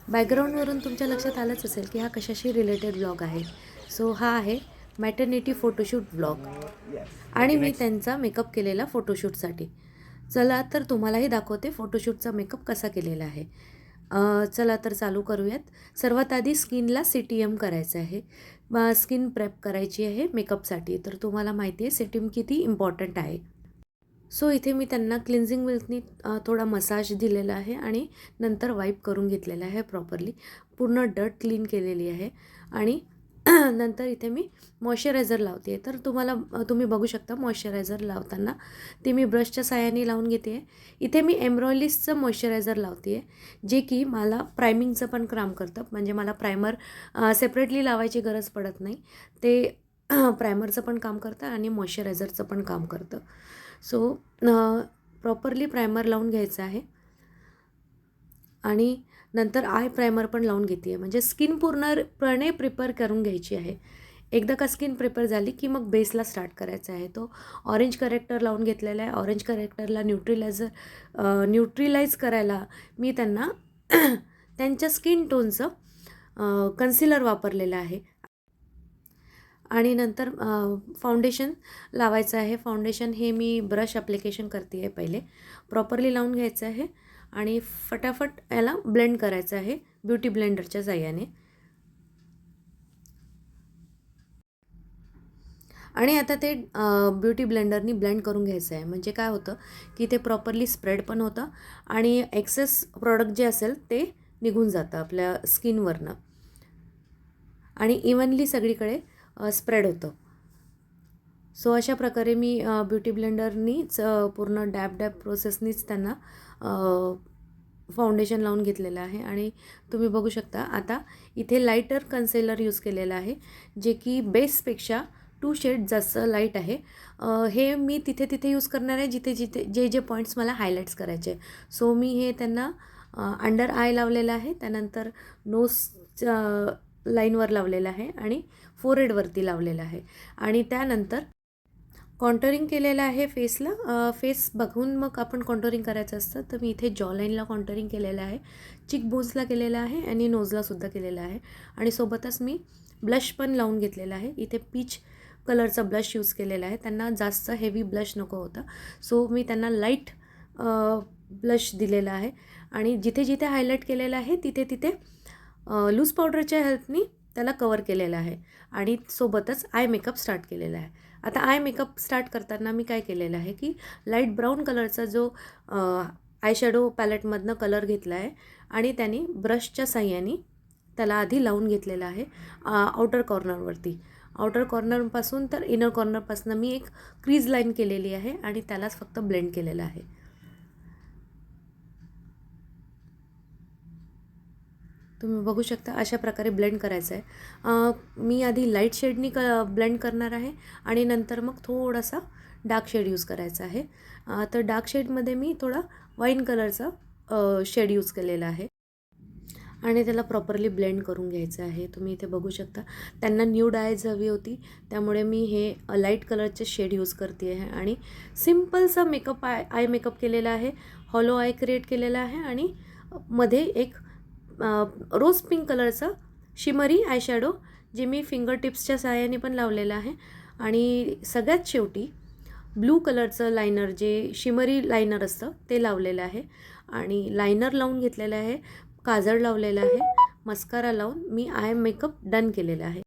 बॅकग्राऊंडवरून तुमच्या लक्षात आलंच असेल की हा कशाशी रिलेटेड ब्लॉग आहे. सो हा आहे मॅटर्निटी फोटोशूट ब्लॉग आणि मी त्यांचा मेकअप केलेला फोटोशूटसाठी. चला तर तुम्हालाही दाखवते फोटोशूटचा मेकअप कसा केलेला आहे. चला तर चालू करूयात. सर्वात आधी स्किनला CTM करायचं आहे. स्किन प्रेप करायची आहे मेकअपसाठी. तर तुम्हाला माहिती आहे CTM किती इम्पॉर्टंट आहे. सो इथे मी त्यांना क्लिन्झिंग मिल्कनी थोडा मसाज दिलेला आहे आणि नंतर वाईप करून घेतलेला आहे प्रॉपरली. पूर्ण डट क्लीन केलेली आहे आणि नंतर इथे मी मॉइश्चरायझर लावते आहे. तर तुम्ही बघू शकता मॉइश्चरायझर लावताना ते मी ब्रशच्या साहाय्याने लावून घेते आहे. इथे मी एम्ब्रॉयलिसचं मॉइश्चरायझर लावते आहे, जे की मला प्रायमिंगचं पण काम करतं. म्हणजे मला प्रायमर सेपरेटली लावायची गरज पडत नाही. ते प्रायमरचं पण काम करतं आणि मॉइश्चरायझरचं पण काम करतं. सो प्रॉपरली प्रायमर लावून घ्यायचं आहे आणि नंतर आय प्रायमर पण लावून घेते आहे. म्हणजे स्किन पूर्णपणे प्रिपेअर करून घ्यायची आहे. एकदा का स्किन प्रिपेअर झाली की मग बेसला स्टार्ट करायचा आहे. तो ऑरेंज करेक्टर लावून घेतलेला आहे. ऑरेंज करेक्टरला न्यूट्रिलाइज करायला मी त्यांना त्यांच्या स्किन टोनचं कन्सिलर वापरलेलं आहे. आणि नंतर फाउंडेशन लावायचं आहे. फाउंडेशन हे मी ब्रश ॲप्लिकेशन करते आहे पहिले. प्रॉपरली लावून घ्यायचं आहे आणि फटाफट याला ब्लेंड करायचं आहे ब्युटी ब्लेंडरच्या साहाय्याने. आणि आता ते ब्युटी ब्लेंडरनी ब्लेंड करून घ्यायचं आहे. म्हणजे काय होतं की ते प्रॉपरली स्प्रेड पण होतं आणि एक्सेस प्रॉडक्ट जे असेल ते निघून जातं आपल्या स्किनवरनं आणि इव्हनली सगळीकडे स्प्रेड होतं. सो अशा प्रकारे मी ब्युटी ब्लेंडरनीच पूर्ण डॅब प्रोसेसनीच त्यांना फाउंडेशन लावून घेतलेलं आहे. आणि तुम्ही बघू शकता आता इथे लाईटर कन्सिलर यूज केलेलं आहे, जे की बेसपेक्षा 2 शेड जास्त लाईट आहे. हे मी तिथे तिथे यूज करणार आहे जिथे जिथे जे पॉईंट्स मला हायलाईट्स करायचे आहे. सो मी हे त्यांना अंडर आय लावलेलं आहे, त्यानंतर नोज लाईनवर लावलेलं आहे आणि फोरहेडवरती लावलेलं आहे आणि त्यानंतर कॉन्टरिंग केलेलं आहे फेसला. फेस बघून मग आपण कॉन्टरिंग करायचं असतं. तर मी इथे जॉलाईनला कॉन्टरिंग केलेलं आहे, चिक बोन्सला केलेलं आहे आणि नोजलासुद्धा केलेलं आहे आणि सोबतच मी ब्लश पण लावून घेतलेला आहे. इथे पीच कलरचा ब्लश यूज केलेला आहे. त्यांना जास्त हेवी ब्लश नको होता, सो मी त्यांना लाईट ब्लश दिलेला आहे आणि जिथे जिथे हायलाईट केलेलं आहे तिथे तिथे लूज पावडरच्या हेल्पनी त्याला कवर केलेलं आहे आणि सोबतच आय मेकअप स्टार्ट केलेला आहे. आता आय मेकअप स्टार्ट करताना मी काय केलेलं आहे की लाईट ब्राऊन कलरचा जो आय शॅडो पॅलेटमधनं कलर घेतला आहे आणि त्याने ब्रशच्या साह्याने त्याला आधी लावून घेतलेला आहे आउटर कॉर्नरवरती. आउटर कॉर्नरपासून तर इनर कॉर्नरपासून मी एक क्रीज लाईन केलेली आहे आणि त्यालाच फक्त ब्लेंड केलेलं आहे. तुम्ही बघू शकता अशा प्रकारे ब्लेंड करायचं आहे. मी आधी लाईट शेडनी ब्लेंड करणार आहे आणि नंतर मग थोडासा डार्क शेड यूज करायचा आहे. तर डार्क शेडमध्ये मी थोडा वाईन कलरचा शेड यूज केलेला आहे आणि त्याला प्रॉपरली ब्लेंड करून घ्यायचं आहे. तुम्ही इथे बघू शकता त्यांना न्यूड आयज हवी होती, त्यामुळे मी हे लाईट कलरचे शेड यूज करते आहे आणि सिम्पलसा आय मेकअप केलेला आहे. हॉलो आय क्रिएट केलेला आहे आणि मध्ये एक रोज पिंक कलरचं शिमरी आय शॅडो जे मी फिंगर टिप्सच्या साहाय्याने पण लावलेलं आहे आणि सगळ्यात शेवटी ब्लू कलरचं लायनर जे शिमरी लायनर असतं ते लावलेलं आहे आणि लायनर लावून घेतलेलं आहे, काजळ लावलेलं आहे, मस्कारा लावून मी आय मेकअप डन केलेला आहे.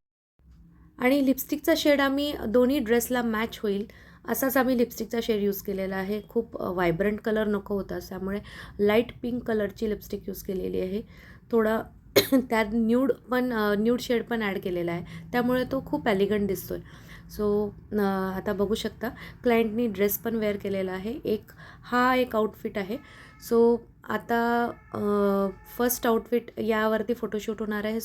आणि लिपस्टिकचा शेड आम्ही दोन्ही ड्रेसला मॅच होईल असाच आम्ही लिपस्टिकचा शेड यूज केलेला आहे. खूप व्हायब्रंट कलर नको होता, त्यामुळे लाईट पिंक कलरची लिपस्टिक यूज केलेली आहे. थोडा त्यात न्यूड शेड पण ॲड केलेला आहे, त्यामुळे तो खूप एलिगंट दिसतो आहे. सो आता बघू शकता क्लायंटनी ड्रेस पण वेअर केलेला आहे. हा एक आउटफिट आहे. सो आता फर्स्ट आउटफिट यावरती फोटोशूट होणार आहे.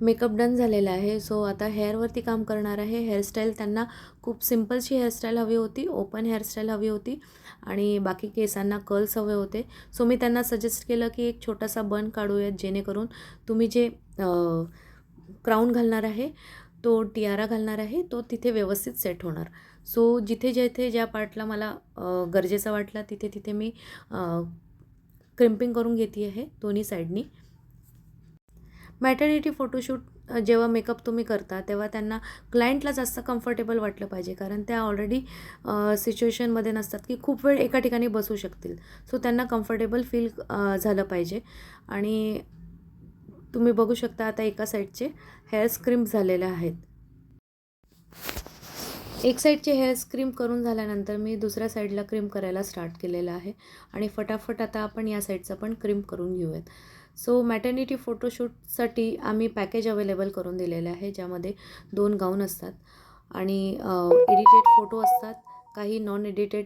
मेकअप डन झालेला आहे. सो आता हेअरवरती काम करणार आहे. हेअरस्टाईल त्यांना खूप सिम्पलशी हेअरस्टाईल हवी होती, ओपन हेअरस्टाईल हवी होती आणि बाकी केसांना कर्ल्स हवे होते. सो मी त्यांना सजेस्ट केलं की एक छोटासा बन काढूयात, जेणेकरून तुम्ही जे क्राऊन घालणार आहे, तो टियारा घालणार आहे, तो तिथे व्यवस्थित सेट होणार. सो जिथे जिथे ज्या पार्टला मला गरजेचा वाटला तिथे तिथे मी क्रिम्पिंग करून घेते आहे दोन्ही साईडनी. मॅटर्निटी फोटोशूट जेव्हा मेकअप तुम्ही करता तेव्हा त्यांना क्लायंटला जास्त कम्फर्टेबल वाटलं पाहिजे, कारण त्या ऑलरेडी सिच्युएशनमध्ये नसतात की खूप वेळ एका ठिकाणी बसू शकतील. सो त्यांना कम्फर्टेबल फील झालं पाहिजे. आणि तुम्ही बघू शकता आता एका साईडचे हेअर्स क्रिम्प झालेले आहेत. एक साईडचे हेअर्स क्रीम करून झाल्यानंतर मी दुसऱ्या साईडला क्रीम करायला स्टार्ट केलेलं आहे आणि फटाफट आता आपण या साईडचं पण क्रीम करून घेऊयात. सो मॅटर्निटी फोटोशूटसाठी आम्ही पॅकेज अवेलेबल करून दिलेलं आहे, ज्यामध्ये 2 गाऊन असतात आणि एडिटेड फोटो असतात, काही नॉन एडिटेड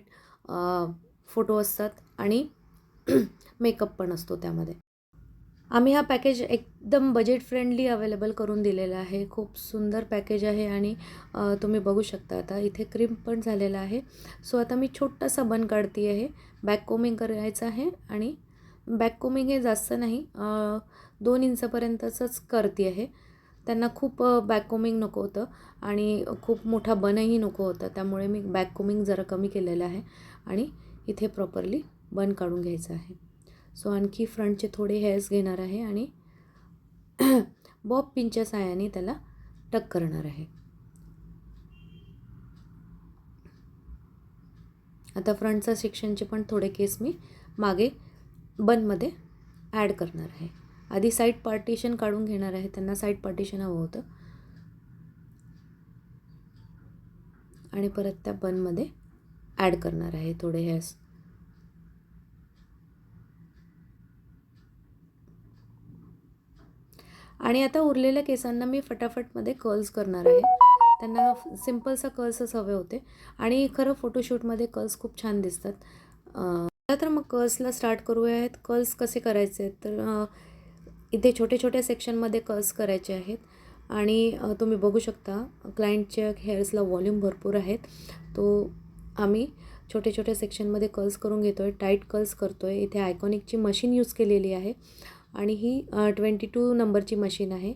फोटो असतात आणि मेकअप पण असतो त्यामध्ये. आम्ही हा पॅकेज एकदम बजेट फ्रेंडली अवेलेबल करून दिलेला आहे. खूप सुंदर पॅकेज आहे आणि तुम्ही बघू शकता आता इथे क्रीम पण झालेला आहे. सो आता मी छोटासा बन काढते आहे. बॅक कोमिंग करायचं आहे आणि बॅक कोमिंग हे जास्त नाही, 2 इंचापर्यंतच करते आहे. त्यांना खूप बॅक कोमिंग नको होतं आणि खूप मोठा बनही नको होता, त्यामुळे मी बॅक कोमिंग जरा कमी केलेलं आहे आणि इथे प्रॉपरली बन काढून घ्यायचं आहे. सो आणखी फ्रंटचे थोडे हेअर्स घेणार आहे आणि बॉब पिनच्या साहाय्याने त्याला टक करणार आहे. आता फ्रंटचा सेक्शनचे पण थोडे केस मी मागे बनमध्ये ॲड करणार आहे. आधी साईड पार्टिशन काढून घेणार आहे, त्यांना साईड पार्टिशन हवं होतं आणि परत त्या बनमध्ये ॲड करणार आहे थोडे हेअर्स. आणि आता उरलेल्या केसांना मी फटाफटमध्ये कर्ल्स करणार आहे. त्यांना सिम्पलसा कर्ल्सच हवे होते आणि खरं फोटोशूटमध्ये कर्ल्स खूप छान दिसतात. तर मग कर्ल्सला स्टार्ट करूयात. कर्ल्स कसे करायचे आहेत तर इथे छोटे छोटे सेक्शनमध्ये कर्ल्स करायचे आहेत आणि तुम्ही बघू शकता क्लायंटच्या हेअर्सला व्हॉल्यूम भरपूर आहेत. तो आम्ही छोटे छोटे सेक्शनमध्ये कर्ल्स करून घेतो आहे, टाईट कर्ल्स करतो आहे. इथे आयकॉनिकची मशीन यूज केलेली आहे आणि ही 22 नंबरची मशीन आहे.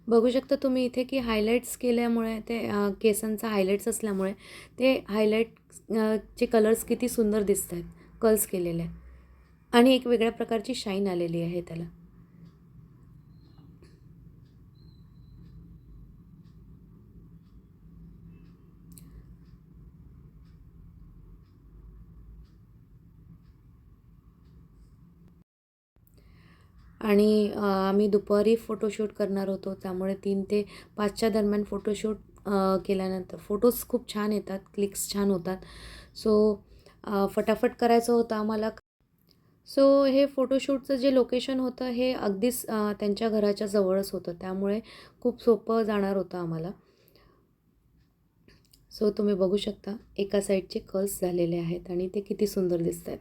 बघू शकता तुम्ही इथे की हायलाईट्स केल्यामुळे ते केसांचा हायलाईट्स असल्यामुळे ते हायलाईट चे कलर्स किती सुंदर दिसत आहेत कर्ल्स केलेले आणि एक वेगळ्या प्रकारची शाईन आलेली आहे त्याला. आणि आम्ही दुपारी फोटोशूट करणार होतो, त्यामुळे 3 ते 5च्या दरम्यान फोटोशूट केल्यानंतर फोटोज खूप छान येतात, क्लिक्स छान होतात. सो फटाफट करायचं होतं आम्हाला. सो हे फोटोशूटचं जे लोकेशन होतं हे अगदीच त्यांच्या घराच्या जवळच होतं, त्यामुळे खूप सोपं जाणार होतं आम्हाला. सो तुम्ही बघू शकता एका साईडचे कर्ल्स झालेले आहेत आणि ते किती सुंदर दिसत आहेत.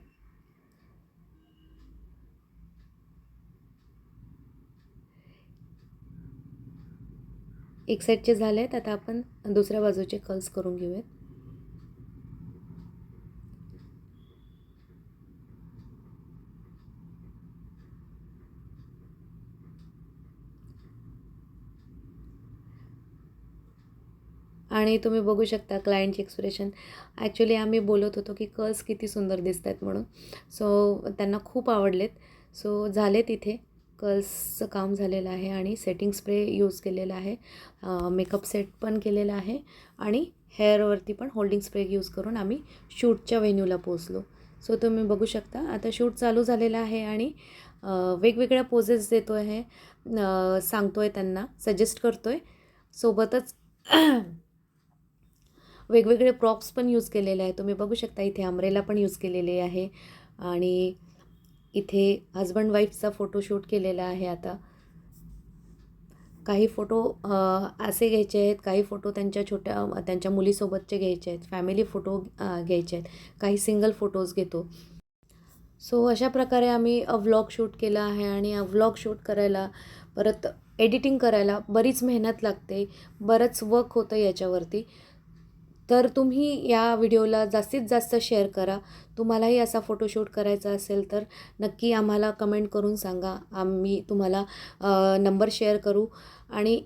एक साईडचे झाले आहेत, आता आपण दुसऱ्या बाजूचे कर्ल्स करून घेऊयात. आणि तुम्ही बघू शकता क्लायंटचे एक्सप्रेशन. ॲक्च्युली आम्ही बोलत होतो की कर्ल्स किती सुंदर दिसत आहेत म्हणून. सो त्यांना खूप आवडलेत. सो झालेत इथे कर्ल्सचं काम झालेलं आहे आणि सेटिंग स्प्रे यूज केलेला आहे. मेकअप सेट पण केलेला आहे आणि हेअरवरती पण होल्डिंग स्प्रे यूज करून आम्ही शूटच्या व्हेन्यूला पोचलो. सो तुम्ही बघू शकता आता शूट चालू झालेलं आहे आणि वेगवेगळ्या पोजेस देतो आहे, सांगतो आहे त्यांना, सजेस्ट करतो आहे. सोबतच वेगवेगळे प्रॉप्स पण यूज केलेले आहे. तुम्ही बघू शकता इथे अम्ब्रेला पण यूज केलेले आहे आणि इथे हजबंड वाईफचा फोटोशूट केलेला आहे. आता काही फोटो असे घ्यायचे आहेत, काही फोटो त्यांच्या मुलीसोबतचे घ्यायचे आहेत, फॅमिली फोटो घ्यायचे आहेत, काही सिंगल फोटोज घेतो. सो अशा प्रकारे आम्ही व्लॉग शूट केला आहे आणि व्लॉग शूट करायला परत एडिटिंग करायला बरीच मेहनत लागते, बरंच वर्क होतं याच्यावरती. तर तुम्ही या व्हिडिओला जास्तीत जास्त शेअर करा. तुम्हालाही असा फोटोशूट करायचा असेल तर नक्की आम्हाला कमेंट करून सांगा. आम्ही तुम्हाला नंबर शेअर करू. आणि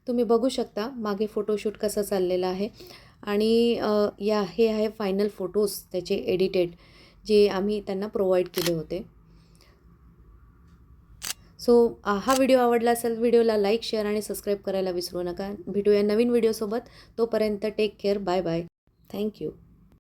तुम्ही बघू शकता मागे फोटोशूट कसं चाललेलं आहे. आणि हे आहे फायनल फोटोज त्याचे एडिटेड, जे आम्ही त्यांना प्रोव्हाइड केले होते. सो हा व्हिडिओ आवडला असेल, व्हिडिओला लाईक, शेअर आणि सबस्क्राईब करायला विसरू नका. भेटूया नवीन व्हिडिओसोबत. तोपर्यंत take care. Bye bye. Thank you.